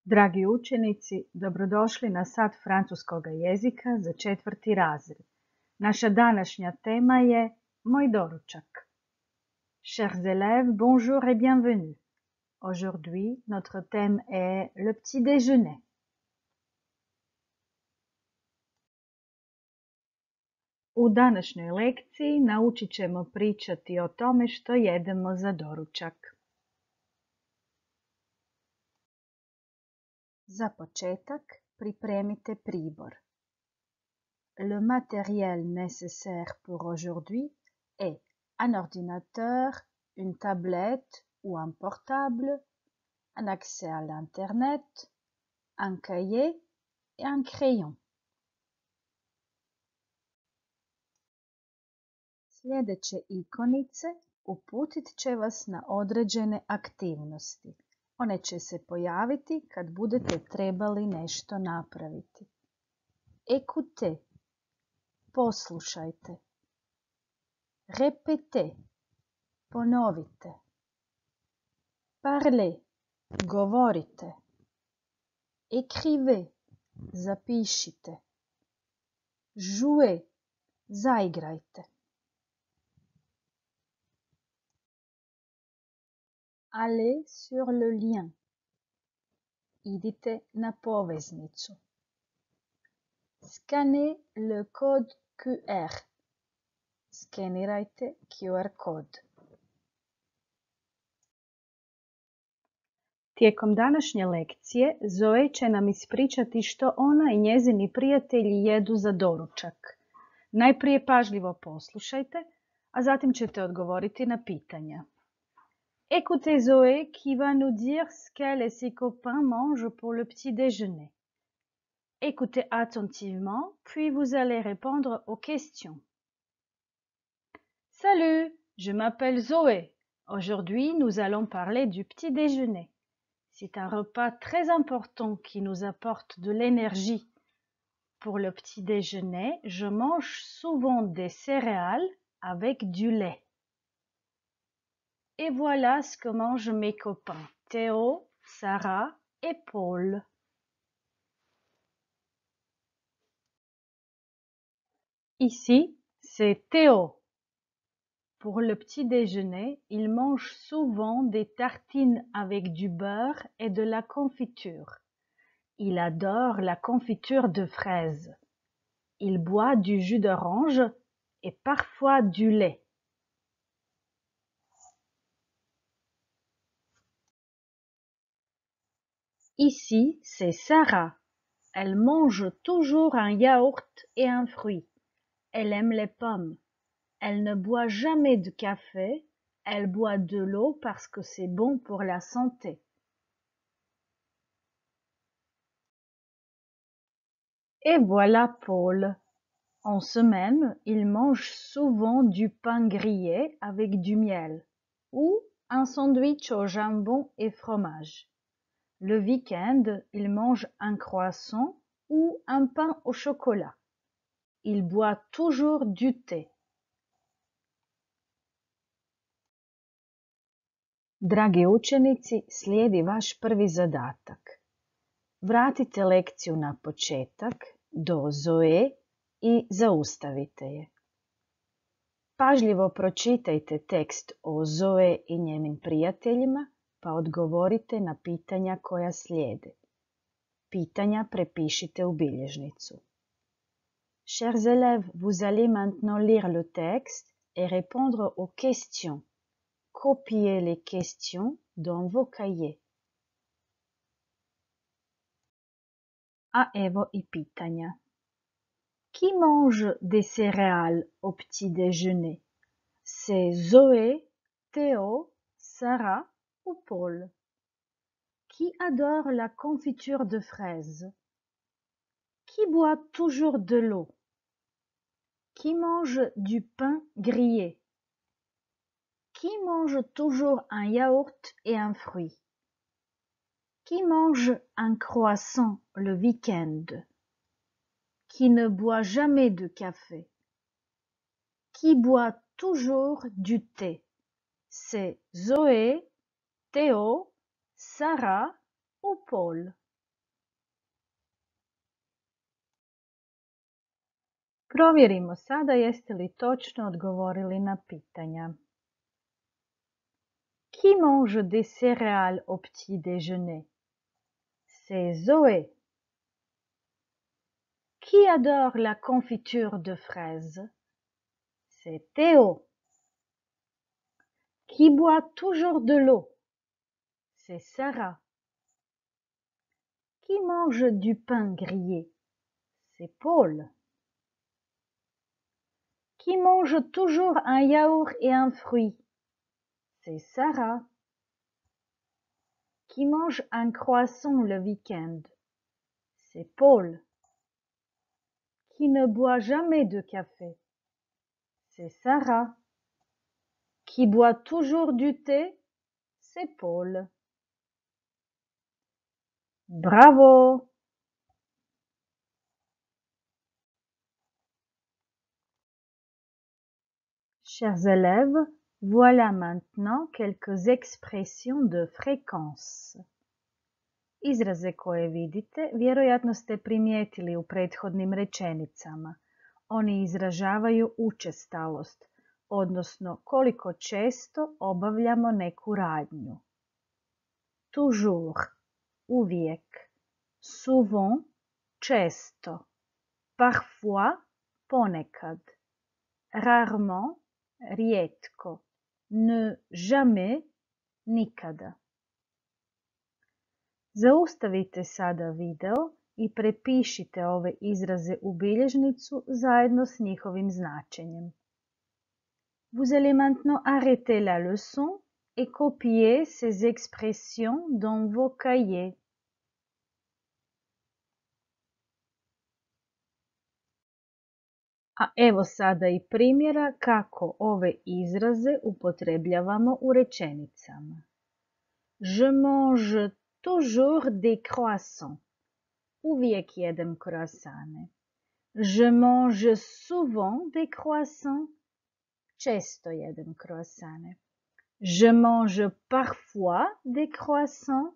Dragi učenici, dobrodošli na sat francuskog jezika za 4. razred. Naša današnja tema je moj doručak. Chers élèves, bonjour et bienvenue. Aujourd'hui, notre thème est le petit déjeuner. U današnjoj lekciji naučit ćemo pričati o tome što jedemo za doručak. Za početak pripremite pribor. Le matériel nécessaire pour aujourd'hui est un ordinateur, une tablette ou un portable, un accès à l'Internet, un cahier et un crayon. Sljedeće ikonice uputit će vas na određene aktivnosti. One će se pojaviti kad budete trebali nešto napraviti. Écoutez, poslušajte. Répétez, ponovite. Parlez, govorite. Écrivez, zapišite. Jouez, zaigrajte. Allez sur le lien. Idite na poveznicu. Scannez le code QR. Skenirajte QR kod. Tijekom današnje lekcije Zoe će nam ispričati što ona i njezini prijatelji jedu za doručak. Najprije pažljivo poslušajte, a zatim ćete odgovoriti na pitanja. Écoutez Zoé qui va nous dire ce qu'elle et ses copains mangent pour le petit déjeuner. Écoutez attentivement, puis vous allez répondre aux questions. Salut, je m'appelle Zoé. Aujourd'hui, nous allons parler du petit déjeuner. C'est un repas très important qui nous apporte de l'énergie. Pour le petit déjeuner, je mange souvent des céréales avec du lait. Et voilà ce que mangent mes copains, Théo, Sarah et Paul. Ici, c'est Théo. Pour le petit déjeuner, il mange souvent des tartines avec du beurre et de la confiture. Il adore la confiture de fraises. Il boit du jus d'orange et parfois du lait. Ici, c'est Sarah. Elle mange toujours un yaourt et un fruit. Elle aime les pommes. Elle ne boit jamais de café. Elle boit de l'eau parce que c'est bon pour la santé. Et voilà Paul. En semaine, il mange souvent du pain grillé avec du miel ou un sandwich au jambon et fromage. Le week-end, il mange un croissant ou un pain au chocolat. Il boit toujours du thé. Dragi učenici, slijedi vaš prvi zadatak. Vratite lekciju na početak, do Zoe i zaustavite je. Pažljivo pročitajte tekst o Zoe i njenim prijateljima, pa odgovorite na pitanja koja slijede. Pitanja prepišite u bilježnicu. Chers élèves, vous allez maintenant lire le texte et répondre aux questions. Copiez les questions dans vos cahiers. A evo i pitanja. Qui mange des céréales au petit déjeuner? C'est Zoé, Théo, Sarah ou Paul? Qui adore la confiture de fraises? Qui boit toujours de l'eau? Qui mange du pain grillé? Qui mange toujours un yaourt et un fruit? Qui mange un croissant le week-end? Qui ne boit jamais de café? Qui boit toujours du thé? C'est Zoé, Théo, Sarah ou Paul? Provjerimo sada jeste li točno odgovorili na pitanja. Qui mange des céréales au petit déjeuner? C'est Zoé. Qui adore la confiture de fraises? C'est Théo. Qui boit toujours de l'eau? C'est Sarah. Qui mange du pain grillé? C'est Paul. Qui mange toujours un yaourt et un fruit? C'est Sarah. Qui mange un croissant le week-end? C'est Paul. Qui ne boit jamais de café? C'est Sarah. Qui boit toujours du thé? C'est Paul. Bravo! Chers élèves, voilà maintenant quelques expressions de fréquence. Izraze koje vidite vjerojatno ste primijetili u prethodnim rečenicama. Oni izražavaju učestalost, odnosno koliko često obavljamo neku radnju. Toujours, uvijek. Souvent, često. Parfois, ponekad. Rarement, rijetko. Ne jamais, nikada. Zaustavite sada video i prepišite ove izraze u bilježnicu zajedno s njihovim značenjem. Vous allez maintenant arrêter la leçon et copier ces expressions dans vos cahiers. A evo sada i primjera kako ove izraze upotrebljavamo u rečenicama. Je mange toujours des croissants. Uvijek jedem croissane. Je mange souvent des croissants. Često jedem croissane. Je mange parfois des croissants.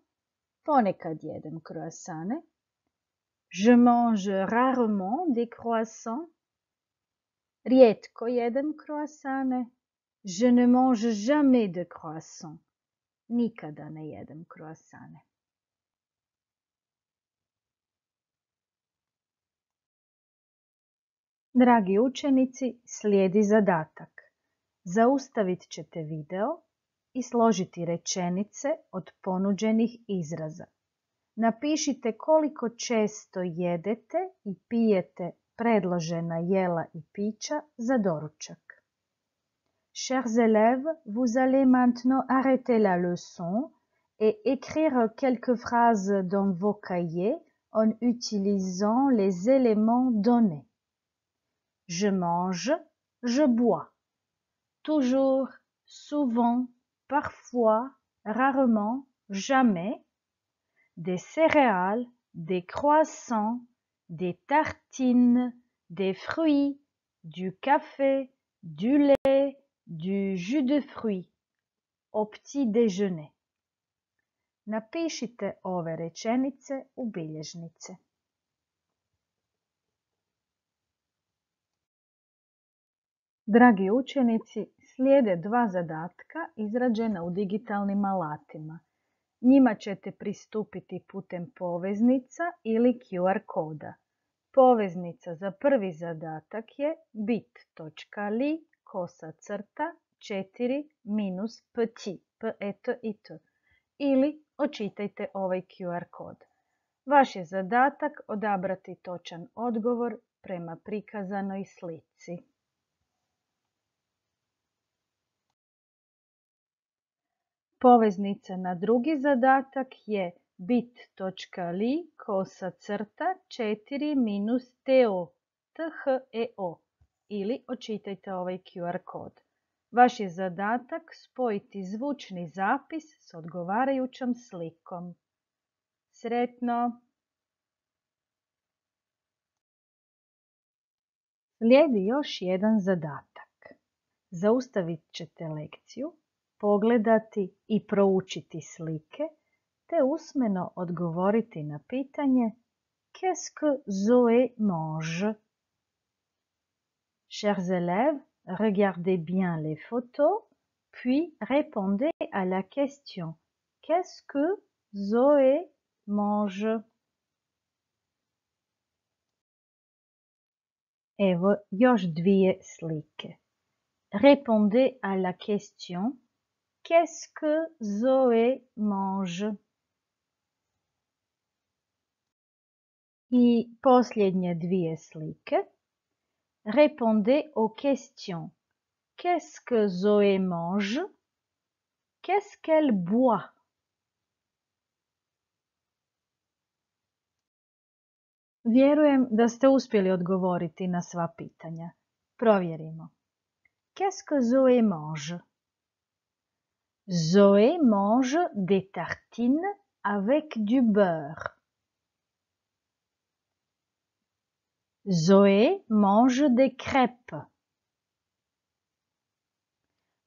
Ponekad jedem croissane. Je mange rarement des croissants. Rijetko jedem croissane. Je ne mange jamais de croissants. Nikada ne jedem croissane. Dragi učenici, slijedi zadatak. Zaustavit ćete video i složiti rečenice od ponuđenih izraza. Napišite koliko često jedete i pijete predložena jela i pića za doručak. Chers élèves, vous allez maintenant arrêter la leçon et écrire quelques phrases dans vos cahiers en utilisant les éléments donnés. Je mange, je bois. Toujours, souvent, parfois, rarement, jamais. Des céréales, des croissants, des tartines, des fruits, du café, du lait, du jus de fruits. Au petit déjeuner. Napišite ove rečenice u bilježnice. Dragi učenici, slijede dva zadatka izrađena u digitalnim alatima. Njima ćete pristupiti putem poveznica ili QR koda. Poveznica za prvi zadatak je bit.ly/4-petit ili očitajte ovaj QR kod. Vaš je zadatak odabrati točan odgovor prema prikazanoj slici. Poveznica na drugi zadatak je bit.ly/4-TEO ili očitajte ovaj QR kod. Vaš je zadatak spojiti zvučni zapis s odgovarajućom slikom. Sretno! Slijedi još jedan zadatak. Zaustavit ćete lekciju, pogledati i proučiti slike, te usmeno odgovoriti na pitanje Qu'est-ce que Zoé mange? Chers élèves, regardez bien les photos, puis répondez à la question. Qu'est-ce que Zoé mange? Evo još dvije slike. Répondez à la question. Qu'est-ce que Zoé mange? I posljednje dvije slike. Répondez aux questions. Qu'est-ce que Zoé mange? Qu'est-ce qu'elle boit? Vjerujem da ste uspjeli odgovoriti na sva pitanja. Provjerimo. Qu'est-ce que Zoé mange? Zoé mange des tartines avec du beurre. Zoé mange des crêpes.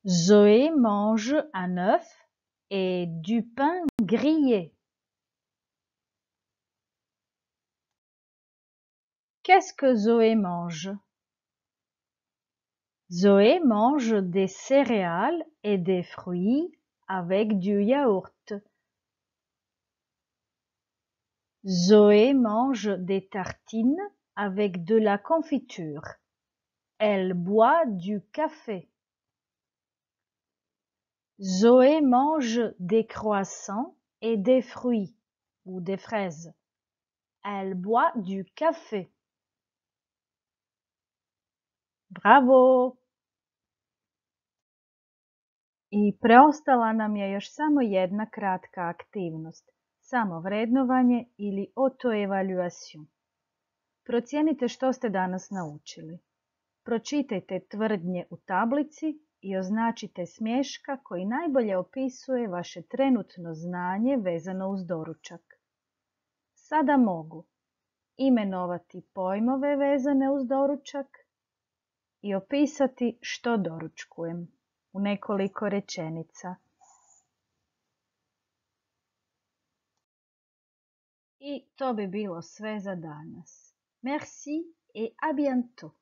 Zoé mange un œuf et du pain grillé. Qu'est-ce que Zoé mange? Zoé mange des céréales et des fruits avec du yaourt. Zoé mange des tartines avec de la confiture. Elle boit du café. Zoé mange des croissants et des fruits ou des fraises. Elle boit du café. Bravo! I preostala nam je još samo jedna kratka aktivnost, samovrednovanje ili autoevaluation. Procijenite što ste danas naučili. Pročitajte tvrdnje u tablici i označite smješka koji najbolje opisuje vaše trenutno znanje vezano uz doručak. Sada mogu imenovati pojmove vezane uz doručak i opisati što doručkujem u nekoliko rečenica. I to bi bilo sve za danas. Merci et à bientôt.